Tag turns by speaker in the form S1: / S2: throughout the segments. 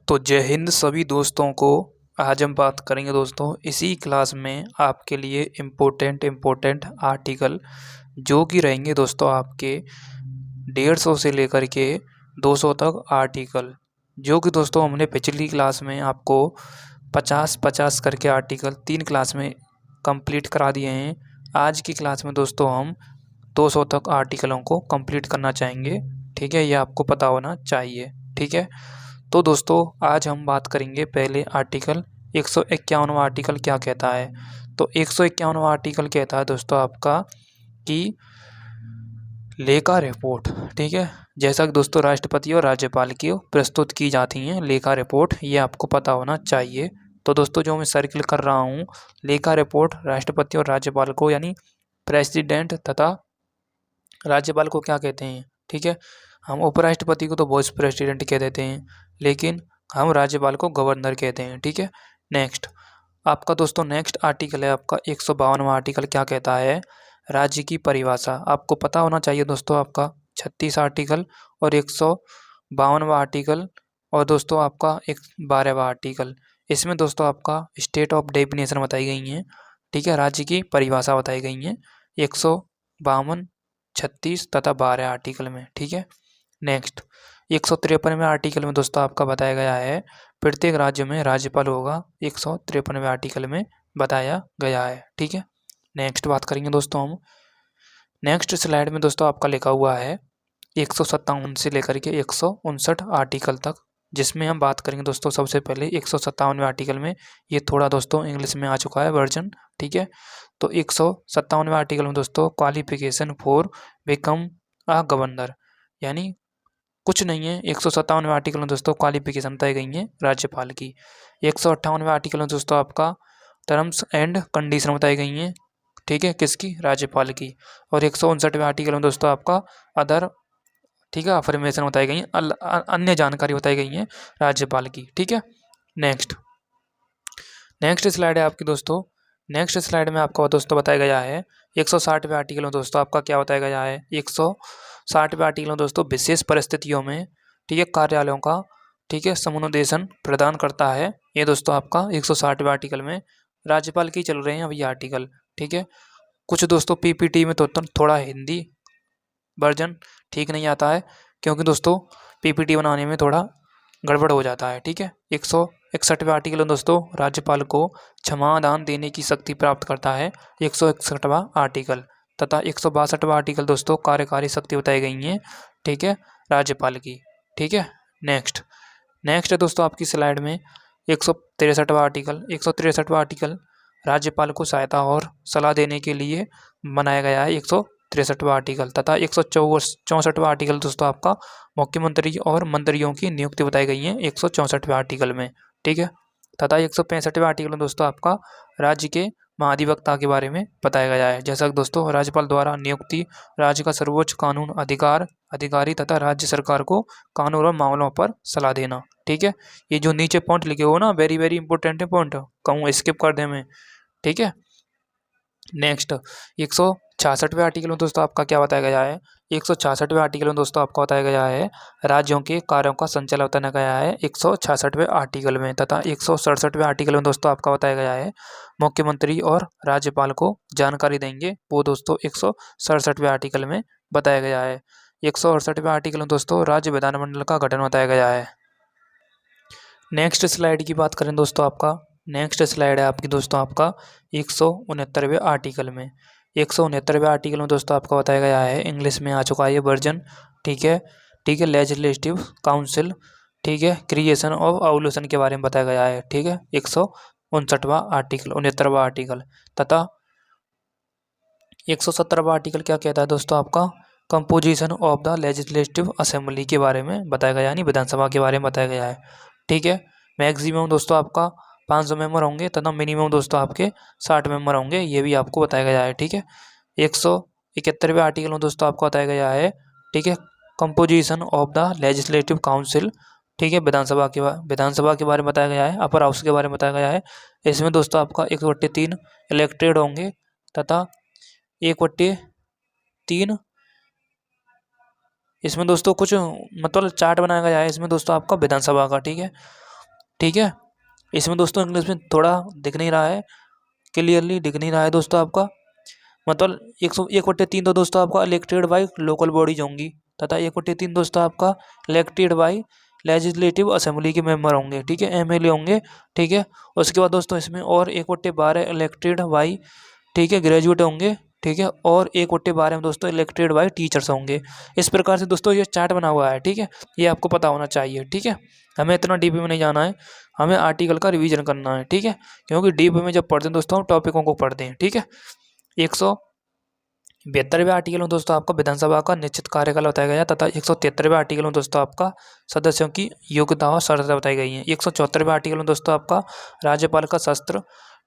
S1: तो जय हिंद सभी दोस्तों को। आज हम बात करेंगे दोस्तों इसी क्लास में आपके लिए इम्पोर्टेंट आर्टिकल जो कि रहेंगे दोस्तों आपके 150 से लेकर के 200 तक आर्टिकल, जो कि दोस्तों हमने पिछली क्लास में आपको 50-50 करके आर्टिकल 3 क्लास में कंप्लीट करा दिए हैं। आज की क्लास में दोस्तों हम 200 तक आर्टिकलों को कंप्लीट करना चाहेंगे। ठीक है, ये आपको पता होना चाहिए। ठीक है, तो दोस्तों आज हम बात करेंगे पहले आर्टिकल 151वां आर्टिकल क्या कहता है। तो 151वां आर्टिकल कहता है दोस्तों आपका कि लेखा रिपोर्ट। ठीक है, जैसा कि दोस्तों राष्ट्रपति और राज्यपाल की प्रस्तुत की जाती हैं लेखा रिपोर्ट, ये आपको पता होना चाहिए। तो दोस्तों जो मैं सर्किल कर रहा हूँ, लेखा रिपोर्ट राष्ट्रपति और राज्यपाल को यानी प्रेसिडेंट तथा राज्यपाल को क्या कहते हैं। ठीक है, हम उपराष्ट्रपति को तो वाइस प्रेसिडेंट कह देते हैं, लेकिन हम राज्यपाल को गवर्नर कहते हैं। ठीक है, नेक्स्ट आपका दोस्तों नेक्स्ट आर्टिकल है आपका 152वां आर्टिकल क्या कहता है। राज्य की परिभाषा आपको पता होना चाहिए दोस्तों आपका 36 आर्टिकल और 152वां आर्टिकल और दोस्तों आपका 12वां आर्टिकल, इसमें दोस्तों आपका स्टेट ऑफ डेफिनेशन बताई गई हैं। ठीक है, राज्य की परिभाषा बताई गई हैं 152, 36 तथा 12 आर्टिकल में। ठीक है, नेक्स्ट 153वें आर्टिकल में दोस्तों आपका बताया गया है प्रत्येक राज्य में राज्यपाल होगा। 153वें आर्टिकल में बताया गया है। ठीक है, नेक्स्ट बात करेंगे दोस्तों हम नेक्स्ट स्लाइड में दोस्तों आपका लिखा हुआ है 157 से लेकर के 159 आर्टिकल तक, जिसमें हम बात करेंगे दोस्तों सबसे पहले 157वें आर्टिकल में। ये थोड़ा दोस्तों इंग्लिश में आ चुका है वर्जन। ठीक है, तो 157वें आर्टिकल में दोस्तों qualification for become a governor, यानी कुछ नहीं है। 157वें आर्टिकल में दोस्तों क्वालिफिकेशन बताई गई है राज्यपाल की। 158वें आर्टिकल में दोस्तों आपका टर्म्स एंड कंडीशन बताई गई हैं। ठीक है, किसकी, राज्यपाल की। और 159वें आर्टिकल में दोस्तों आपका अदर, ठीक है, अफर्मेशन बताई गई हैं, अन्य जानकारी बताई गई हैं राज्यपाल की। ठीक है, नेक्स्ट स्लाइड है आपकी दोस्तों। नेक्स्ट स्लाइड में आपको दोस्तों बताया गया है 160वें आर्टिकल में दोस्तों आपका क्या बताया गया है। 160वें आर्टिकल में दोस्तों विशेष परिस्थितियों में, ठीक है, कार्यालयों का, ठीक है, समुपदेशन प्रदान करता है। ये दोस्तों आपका 160वें आर्टिकल में राज्यपाल की चल रहे हैं अभी आर्टिकल। ठीक है, कुछ दोस्तो61 पीपीटी में तो थोड़ा हिंदी वर्जन ठीक नहीं आता है, क्योंकि दोस्तों पीपीटी बनाने में थोड़ा गड़बड़ हो जाता है। ठीक है, 161वें आर्टिकल में दोस्तों राज्यपाल को क्षमादान देने की शक्ति प्राप्त करता है 161वां आर्टिकल, तथा 162वां आर्टिकल दोस्तों कार्यकारी शक्ति बताई गई है, ठीक है, राज्यपाल की। ठीक है, नेक्स्ट है दोस्तों आपकी स्लाइड में 163वां आर्टिकल। 163वां आर्टिकल राज्यपाल को सहायता और सलाह देने के लिए बनाया गया है 163वां आर्टिकल, तथा 164वां आर्टिकल दोस्तों आपका मुख्यमंत्री और मंत्रियों की नियुक्ति बताई गई है 164वें आर्टिकल में। ठीक है, तथा 165वें आर्टिकल में दोस्तों आपका राज्य के महाधिवक्ता के बारे में बताया गया है। जैसा कि दोस्तों राज्यपाल द्वारा नियुक्ति राज्य का सर्वोच्च कानून अधिकारी तथा राज्य सरकार को कानून और मामलों पर सलाह देना। ठीक है, ये जो नीचे पॉइंट लिखे हो ना, वेरी वेरी इंपॉर्टेंट है पॉइंट, कहूँ स्किप कर दे मैं। ठीक है, नेक्स्ट 166वें आर्टिकल में दोस्तों आपका क्या बताया गया है। 166वें आर्टिकल में दोस्तों आपका बताया गया है राज्यों के कार्यों का संचालन बताया गया है 166वें आर्टिकल में, तथा 167वें आर्टिकल में दोस्तों आपका बताया गया है मुख्यमंत्री और राज्यपाल को जानकारी देंगे, वो दोस्तों 167वें आर्टिकल में बताया गया है। 168वें आर्टिकल में दोस्तों राज्य विधानमंडल का गठन बताया गया है। नेक्स्ट स्लाइड की बात करें दोस्तों, आपका नेक्स्ट स्लाइड है आपकी दोस्तों आपका 169वें आर्टिकल में। 169वें आर्टिकल में दोस्तों आपका बताया गया है, इंग्लिश में आ चुका है ये वर्जन। ठीक है, लेजिस्लेटिव काउंसिल, ठीक है, क्रिएशन ऑफ एवोल्यूशन के बारे में बताया गया है। ठीक है, 159वां आर्टिकल, 69वां आर्टिकल, तथा 170वां आर्टिकल क्या कहता है दोस्तों आपका composition of the legislative assembly के बारे में बताया गया, यानी विधानसभा के बारे में बताया गया है। ठीक है, मैक्सिमम दोस्तों आपका 500 मेंबर होंगे तथा मिनिमम दोस्तों आपके 60 मेंबर होंगे, ये भी आपको बताया गया है। ठीक है, 171वें आर्टिकल में दोस्तों आपको बताया गया है, ठीक है, composition of the legislative council, ठीक है, विधानसभा के बारे में बताया गया है, अपर हाउस के बारे में बताया गया है। इसमें दोस्तों आपका 1/3 इलेक्टेड होंगे तथा 1/3 इसमें दोस्तों कुछ मतलब चार्ट बनाया गया है इसमें दोस्तों आपका विधानसभा का। ठीक है, ठीक है। इसमें दोस्तों इंग्लिश में थोड़ा दिख नहीं रहा है, क्लियरली दिख नहीं रहा है दोस्तों आपका। मतलब 1/3 तो दोस्तों आपका इलेक्टेड बाई लोकल बॉडीज होंगी, तथा 1/3 दोस्तों आपका इलेक्टेड बाई लेजिस्लेटिव असेंबली के मेंबर होंगे, ठीक है, एमएलए होंगे, ठीक है। उसके बाद दोस्तों इसमें और 1/12 इलेक्टेड बाई, ठीक है, ग्रेजुएट होंगे, ठीक है, और 1/12 में दोस्तों इलेक्टेड बाई टीचर्स होंगे। इस प्रकार से दोस्तों ये चार्ट बना हुआ है, ठीक है, ये आपको पता होना चाहिए, ठीक है। हमें इतना डीप में नहीं जाना है, हमें आर्टिकल का रिवीजन करना है, ठीक है, क्योंकि डीप में जब पढ़ते हैं दोस्तों हम टॉपिकों को पढ़ते हैं, ठीक है। 172वें आर्टिकल में दोस्तों आपका विधानसभा का निश्चित कार्यकाल बताया गया है, तथा 173वें आर्टिकल में दोस्तों आपका सदस्यों की योग्यता और शर्तें बताई गई हैं। 174वें आर्टिकल में दोस्तों आपका राज्यपाल का शस्त्र,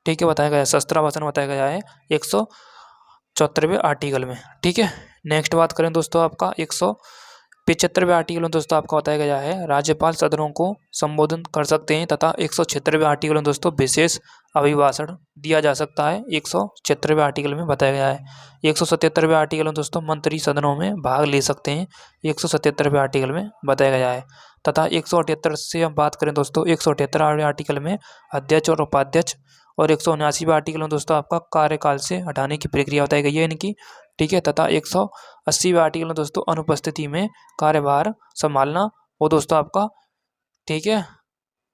S1: ठीक है, बताया गया है, शस्त्राभूषण बताया गया है 174वें आर्टिकल में, ठीक है। नेक्स्ट बात करें दोस्तों आपका 175वें आर्टिकल में दोस्तों आपका बताया गया है राज्यपाल सदनों को संबोधन कर सकते हैं, तथा 176वें आर्टिकल में दोस्तों विशेष अभिभाषण दिया जा सकता है, 176वें आर्टिकल में बताया गया है। 177वें आर्टिकल में दोस्तों मंत्री सदनों में भाग ले सकते हैं, 177वें आर्टिकल में बताया गया है। तथा 178 से हम बात करें दोस्तों 178वें आर्टिकल में अध्यक्ष और उपाध्यक्ष, और 179वें आर्टिकल में दोस्तों आपका कार्यकाल से हटाने की प्रक्रिया बताई गई है इनकी, ठीक है। तथा 180वें आर्टिकल में दोस्तों अनुपस्थिति में कार्यभार संभालना, वो दोस्तों आपका, ठीक है,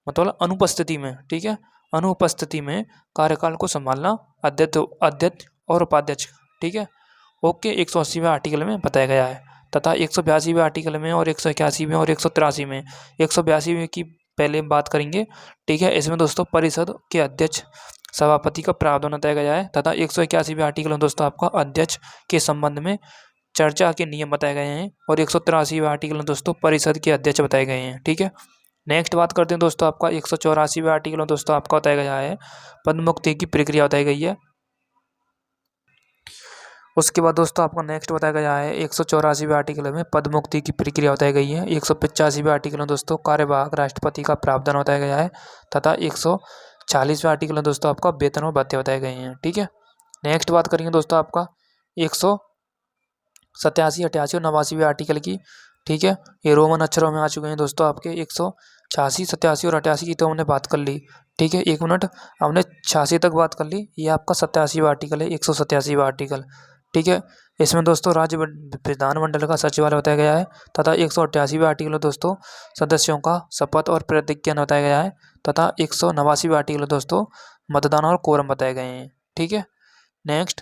S1: मतलब अनुपस्थिति में, ठीक है, अनुपस्थिति में कार्यकाल को संभालना अध्यक्ष और उपाध्यक्ष, ठीक है, ओके, 180वें आर्टिकल में बताया गया है। तथा 182वें आर्टिकल में और 181वें और 183 में, 182वें की पहले बात करेंगे, ठीक है। इसमें दोस्तों परिषद के अध्यक्ष सभापति का प्रावधान बताया गया है, तथा 181वें आर्टिकल में दोस्तों आपका अध्यक्ष के संबंध में चर्चा के नियम बताए गए हैं, और 183वें आर्टिकल में दोस्तों परिषद के अध्यक्ष बताए गए हैं, ठीक है। नेक्स्ट बात करते हैं दोस्तों आपका 184वें आर्टिकल में दोस्तों आपका बताया गया है पद मुक्ति की प्रक्रिया बताई गई है। उसके बाद दोस्तों आपको नेक्स्ट बताया गया है 184वें आर्टिकल में पद मुक्ति की प्रक्रिया बताई गई है। 185वें आर्टिकल में दोस्तों कार्यवाहक राष्ट्रपति का प्रावधान बताया गया है, तथा 140वें आर्टिकल में दोस्तों आपका वेतन और भत्ते बताए गए हैं, ठीक है। नेक्स्ट बात करेंगे दोस्तों आपका 187, 88 और 89वें आर्टिकल की, ठीक है, ये रोमन अक्षरों में आ चुके हैं दोस्तों आपके। 186, 87 और 88 की तो हमने बात कर ली, ठीक है, 1 मिनट, हमने 86 तक बात कर ली, ये आपका 87वां आर्टिकल है, 187वां आर्टिकल, ठीक है। इसमें दोस्तों राज्य विधानमंडल का सचिवालय बताया गया है, तथा 188वें आर्टिकल में दोस्तों सदस्यों का शपथ और प्रतिज्ञा बताया गया है, तथा 189वें आर्टिकल में दोस्तों मतदान और कोरम बताए गए हैं, ठीक है। नेक्स्ट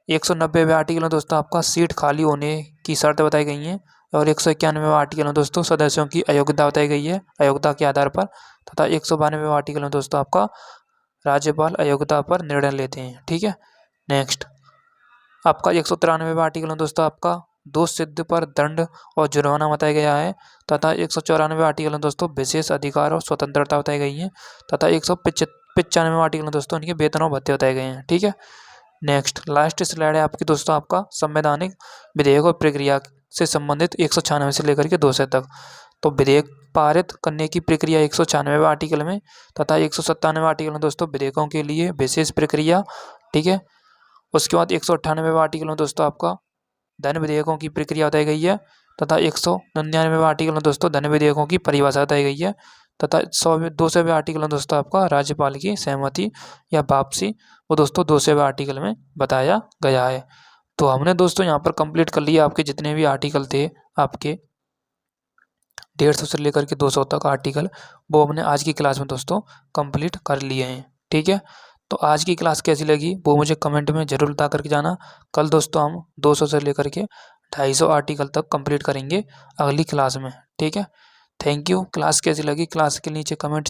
S1: 190वें आर्टिकल में दोस्तों आपका सीट खाली होने की शर्त बताई गई हैं, और 191वें आर्टिकल में दोस्तों सदस्यों की अयोग्यता बताई गई है अयोग्यता के आधार पर, तथा 192वें आर्टिकल में दोस्तों आपका राज्यपाल अयोग्यता पर निर्णय लेते हैं, ठीक है। नेक्स्ट आपका 193वें आर्टिकल में दोस्तों आपका दोष सिद्ध पर दंड और जुर्माना बताया गया है, तथा 194वें आर्टिकल में दोस्तों विशेष अधिकार और स्वतंत्रता बताई गई है, तथा 195वें आर्टिकल में दोस्तों इनके वेतन और भत्ते बताए गए हैं, ठीक है। नेक्स्ट लास्ट स्लाइड है आपकी दोस्तों आपका संवैधानिक विधेयक और प्रक्रिया से संबंधित 196 से लेकर के 200 तक। तो विधेयक पारित करने की प्रक्रिया 196वें आर्टिकल में, तथा 197वें आर्टिकल में दोस्तों विधेयकों के लिए विशेष प्रक्रिया, ठीक है। उसके बाद 198वें आर्टिकल में दोस्तों आपका धन विधेयकों की प्रक्रिया बताई गई है, तथा 199वें आर्टिकल में दोस्तों धन विधेयकों की परिभाषा बताई गई है, तथा 200वें आर्टिकल में दोस्तों आपका राज्यपाल की सहमति या वापसी, वो दोस्तों 200वें आर्टिकल में बताया गया है। तो हमने दोस्तों यहाँ पर कंप्लीट कर लिया आपके जितने भी आर्टिकल थे आपके 150 से लेकर के 200 तक आर्टिकल, वो हमने आज की क्लास में दोस्तों कंप्लीट कर लिए हैं, ठीक है। तो आज की क्लास कैसी लगी वो मुझे कमेंट में ज़रूर बता करके जाना। कल दोस्तों हम 200 से लेकर के 250 आर्टिकल तक कंप्लीट करेंगे अगली क्लास में, ठीक है। Thank you. क्लास कैसी लगी क्लास के नीचे कमेंट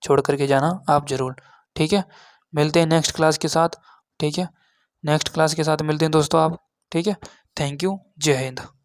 S1: छोड़ करके जाना आप ज़रूर, ठीक है। मिलते हैं नेक्स्ट क्लास के साथ, ठीक है, नेक्स्ट क्लास के साथ मिलते हैं दोस्तों आप, ठीक है। Thank you. जय हिंद।